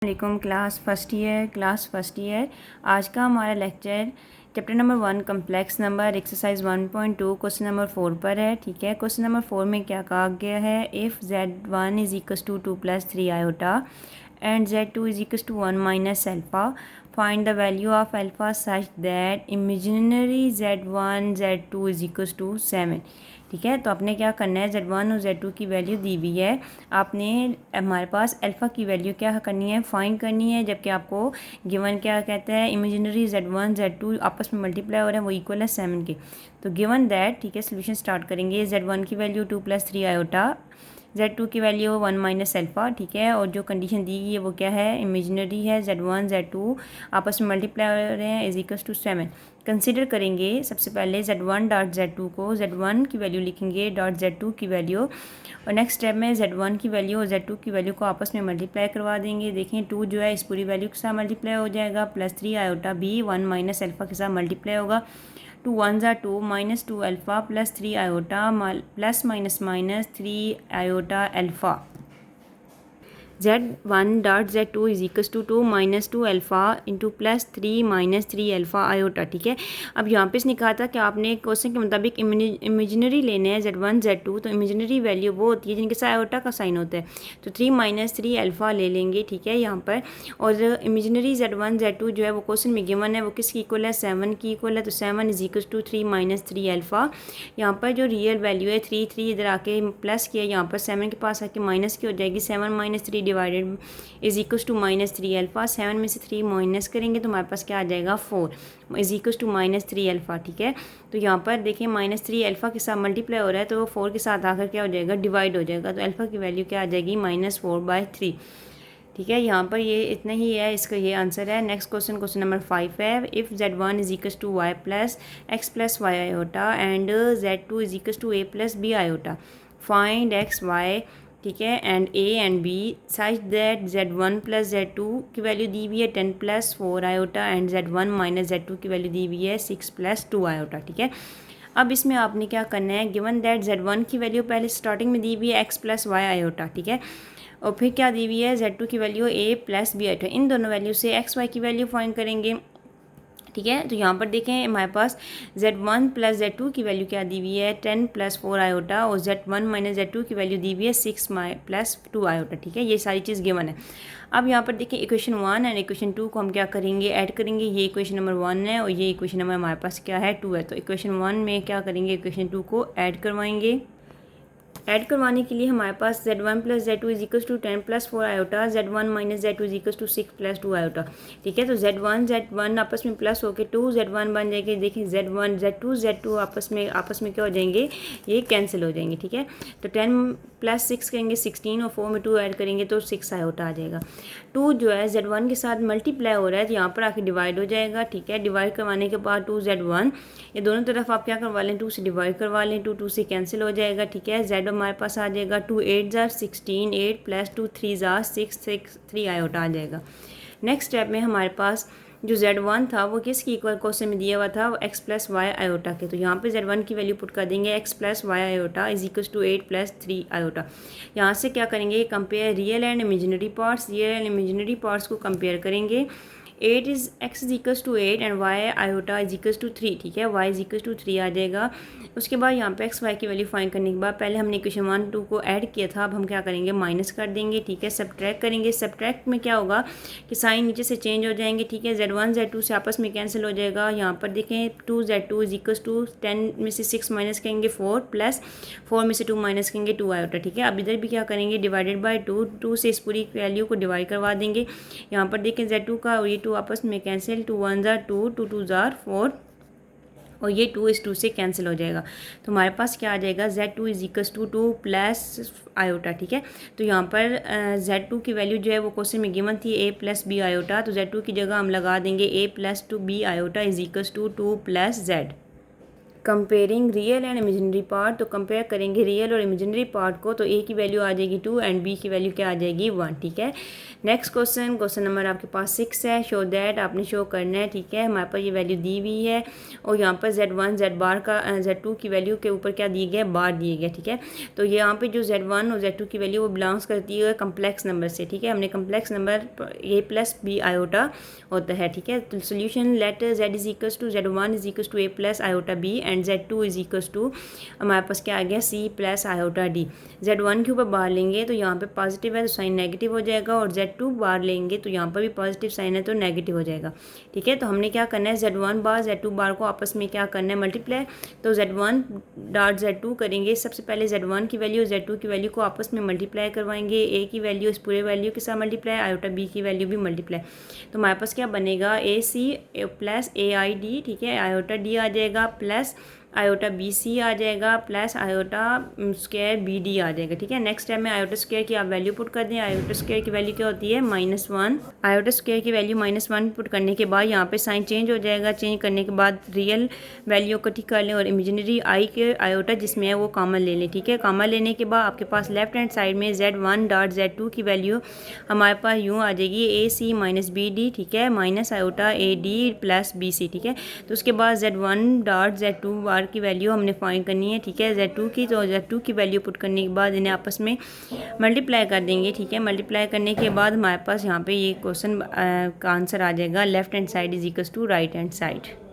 वालेकुम class first year. आज का हमारा lecture chapter number 1 complex number exercise 1.2 question number 4 पर है। ठीक है, क्वेश्चन नंबर 4 में क्या कहा गया है, if z1 is equals to 2 + 3 iota and z2 is equals to 1 - alpha, find the value of alpha such that imaginary z1 z2 is equals to 7। ठीक है, तो आपने क्या करना है, z1 और z2 की वैल्यू दी हुई है, आपने हमारे पास अल्फ़ा की वैल्यू क्या करनी है, फाइंड करनी है। जबकि आपको गिवन क्या कहता है, इमेजिनरी z1 z2 आपस में मल्टीप्लाई हो रहे हैं, वो इक्वल है 7 के। तो गिवन दैट, ठीक है, सोल्यूशन स्टार्ट करेंगे। z1 की वैल्यू 2 + 3 आयोटा, z2 की वैल्यू 1 - अल्फ़ा। ठीक है, और जो कंडीशन दी गई है वो क्या है, इमेजिनरी है, z1 z2 आपस में मल्टीप्लाई हो रहे हैं, इज इक्वल टू 7। कंसिडर करेंगे सबसे पहले z1 डॉट z2 को, z1 की वैल्यू लिखेंगे डॉट z2 की वैल्यू, और नेक्स्ट स्टेप में z1 की वैल्यू और z2 की वैल्यू को आपस में मल्टीप्लाई करवा देंगे। देखें 2 जो है इस पूरी वैल्यू के साथ मल्टीप्लाई हो जाएगा, प्लस 3 आयोटा भी 1 - अल्फ़ा के साथ मल्टीप्लाई होगा। 2 1 ज़ा 2 -2 alpha plus 3 iota plus minus 3 iota alpha. z1 dot z2 is equals to 2 - 2 alpha into plus 3 - 3 alpha iota. ठीक है, अब यहाँ पे इसने कहा था कि आपने क्वेश्चन के मुताबिक इमेजिनरी लेने हैं z1 z2, तो इमेजिनरी वैल्यू वो होती है जिनके साथ आयोटा का साइन होता है, तो 3 - 3 अल्फ़ा ले लेंगे। ठीक है, यहाँ पर, और इमेजिनरी z1 z2 जो है वो क्वेश्चन में गिवन है, वो किसकी इक्वल है, 7 की इक्वल है, तो 7 इज इक्वल टू 3 - 3 अल्फ़ा। यहाँ पर जो रियल वैल्यू है 3 इधर आके प्लस किया, यहाँ पर 7 के पास आके माइनस की हो जाएगी, 7 - 3 divided is equal to -3 alpha. 7 में से 3 माइनस करेंगे तो हमारे पास क्या आ जाएगा, 4 इज इक्वल टू -3 अल्फ़ा। ठीक है, तो यहाँ पर देखिए -3 अल्फ़ा के साथ मल्टीप्लाई हो रहा है, तो वो 4 के साथ आकर क्या हो जाएगा, डिवाइड हो जाएगा, तो अल्फ़ा की वैल्यू क्या आ जाएगी, -4/3। ठीक है, यहाँ पर ये इतना ही है, इसका ये आंसर है। नेक्स्ट क्वेश्चन नंबर 5 है, if z1 is equal to y plus x plus y iota and z2 is equal to a plus b iota, find x y, ठीक है, and a and b such that z1 plus z2 की value दी हुई है 10 + 4 iota and z1 - z2 की value दी हुई है 6 + 2 iota. ठीक है, अब इसमें आपने क्या करना है, गिवन दैट z1 की वैल्यू पहले स्टार्टिंग में दी हुई है x प्लस वाई आयोटा। ठीक है, और फिर क्या दी हुई है, z2 की value a plus b iota. इन दोनों वैल्यू से x y की वैल्यू फाइंड करेंगे। ठीक है, तो यहाँ पर देखें हमारे पास z1 प्लस z2 की वैल्यू क्या दी हुई है, 10 + 4 आयोटा, और z1 - z2 की वैल्यू दी हुई है 6 + 2 आयोटा। ठीक है, ये सारी चीज़ गिवन है। अब यहाँ पर देखें इक्वेशन 1 एंड इक्वेशन 2 को हम क्या करेंगे, ऐड करेंगे। ये इक्वेशन नंबर 1 है और ये इक्वेशन नंबर हमारे पास क्या है, 2 है, तो इक्वेशन 1 में क्या करेंगे, इक्वेशन 2 को ऐड करवाएंगे। ऐड करवाने के लिए हमारे पास z1 plus z2 is equal to 10 + 4 iota, z1 - z2 is equal to 6 + 2 iota. ठीक है, तो z1 आपस में प्लस होकर 2z1 बन जाएंगे। देखिए z1 z2 आपस में क्या हो जाएंगे, ये कैंसिल हो जाएंगे। ठीक है, तो 10 + 6 करेंगे 16, और 4 में 2 ऐड करेंगे तो 6 आयोटा आ जाएगा। 2 जो है z1 के साथ मल्टीप्लाई हो रहा है, तो यहाँ पर आके डिवाइड हो जाएगा। ठीक है, डिवाइड करवाने के बाद 2z1, ये दोनों तरफ आप क्या करवा लें, 2 से डिवाइड करवा लें, 2 से कैंसिल हो जाएगा। ठीक है, z हमारे पास आ जाएगा 2 8 ज़ा 16, 8 + 2 3 ज़ा 6 3 आयोटा आ जाएगा। नेक्स्ट स्टेप में हमारे पास जो z1 था वो किसकी इक्वल क्वेश्चन में दिया हुआ था, वो x + y आयोटा के, तो यहाँ पे z1 की वैल्यू पुट कर देंगे, x + y iota is equal to 8 + 3 iota. यहाँ से क्या करेंगे, compare real and imaginary parts, real and imaginary parts को कंपेयर करेंगे। 8 is x is equal to 8 and y iota is equal to 3। ठीक है, y इज इक्वल टू 3 आ जाएगा। उसके बाद यहाँ पे x y की वैल्यू फाइंड करने के बाद पहले हमने इक्वेशन 1 2 को ऐड किया था, अब हम क्या करेंगे, माइनस कर देंगे। ठीक है, सब्ट्रैक्ट करेंगे। सब्ट्रैक्ट में क्या होगा कि साइन नीचे से चेंज हो जाएंगे। ठीक है, z1 z2 से आपस में कैंसिल हो जाएगा। यहाँ पर देखें 2z2 इज इक्वल टू 10 में से 6 माइनस करेंगे 4 प्लस 4 में से 2 माइनस करेंगे 2 आयोटा। ठीक है, अब इधर भी क्या करेंगे, डिवाइडेड बाई 2 से इस पूरी वैल्यू को डिवाइड करवा देंगे। यहाँ पर देखें z2 का और ये 2 आपस में कैंसिल, 2 1 ज़ा 2, 2 2 ज़ा 4, और ये 2 इस 2 से कैंसिल हो जाएगा। तो हमारे पास क्या आ जाएगा, z2 is equal to 2 plus iota. ठीक है, तो यहाँ पर z2 की वैल्यू जो है वो क्वेश्चन में गिवन थी a + b आयोटा, तो z2 की जगह हम लगा देंगे a + 2b iota is equal to 2 + z। Comparing real and imaginary part, तो कंपेयर करेंगे रियल और इमेजिनरी पार्ट को, तो ए की वैल्यू आ जाएगी 2 एंड बी की वैल्यू क्या आ जाएगी 1, ठीक है। नेक्स्ट क्वेश्चन नंबर आपके पास 6 है। शो दैट, आपने शो करना है, ठीक है। हमारे पास ये वैल्यू दी हुई है और यहाँ पर Z1 Z बार का Z2 की वैल्यू के ऊपर क्या दिए गया, बार दिए गया, ठीक है। तो ये यहाँ पे जो Z1 और Z2 की वैल्यू वो बिलोंग्स करती है कम्प्लेक्स नंबर से, ठीक है। हमने complex number a plus B iota होता है, ठीक है। तो solution let Z is equals to Z1 is equals to a plus iota B and Z2 is equals to हमारे पास क्या आ गया C plus iota D. Z1 के ऊपर बार लेंगे तो यहाँ पे पॉजिटिव है तो साइन नेगेटिव हो जाएगा, और Z2 बार लेंगे तो यहाँ पर भी पॉजिटिव साइन है तो नेगेटिव हो जाएगा, ठीक है। तो हमने क्या करना है, Z1 बार Z2 बार को आपस में क्या करना है, मल्टीप्लाई। तो Z1 डॉट Z2 करेंगे, सबसे पहले Z1 की वैल्यू Z2 की वैल्यू को आपस में मल्टीप्लाई करवाएंगे, A की वैल्यू इस पूरे वैल्यू के साथ मल्टीप्लाई, आयोटा B की वैल्यू भी मल्टीप्लाई। तो हमारे पास क्या बनेगा, AC प्लस AID, ठीक है। आयोटा D आ जाएगा प्लस आयोटा BC आ जाएगा प्लस आयोटा स्क्वायर BD आ जाएगा, ठीक है। नेक्स्ट टाइम में आयोटा स्क्वायर की आप वैल्यू पुट कर दें। आयोटा स्क्वायर की वैल्यू क्या होती है, -1। आयोटा स्क्वायर की वैल्यू -1 पुट करने के बाद यहाँ पे साइन चेंज हो जाएगा। चेंज करने के बाद रियल वैल्यू इकट्ठी कर लें और इमेजिनरी आई के आयोटा जिसमें है वो कॉमन ले लें, ठीक है। कॉमन लेने के बाद आपके पास लेफ्ट हैंड साइड में Z1 डॉट Z2 की वैल्यू हमारे पास यूँ आ जाएगी AC माइनस BD, ठीक है, minus iota AD plus BC, ठीक है। तो उसके बाद Z1 डॉट Z2 बार की वैल्यू हमने फाइंड करनी है, ठीक है, Z2 की। तो Z2 की वैल्यू पुट करने के बाद इन्हें आपस में मल्टीप्लाई कर देंगे, ठीक है। मल्टीप्लाई करने के बाद हमारे पास यहाँ पे ये क्वेश्चन का आंसर आ जाएगा, left hand side is equals to right hand side.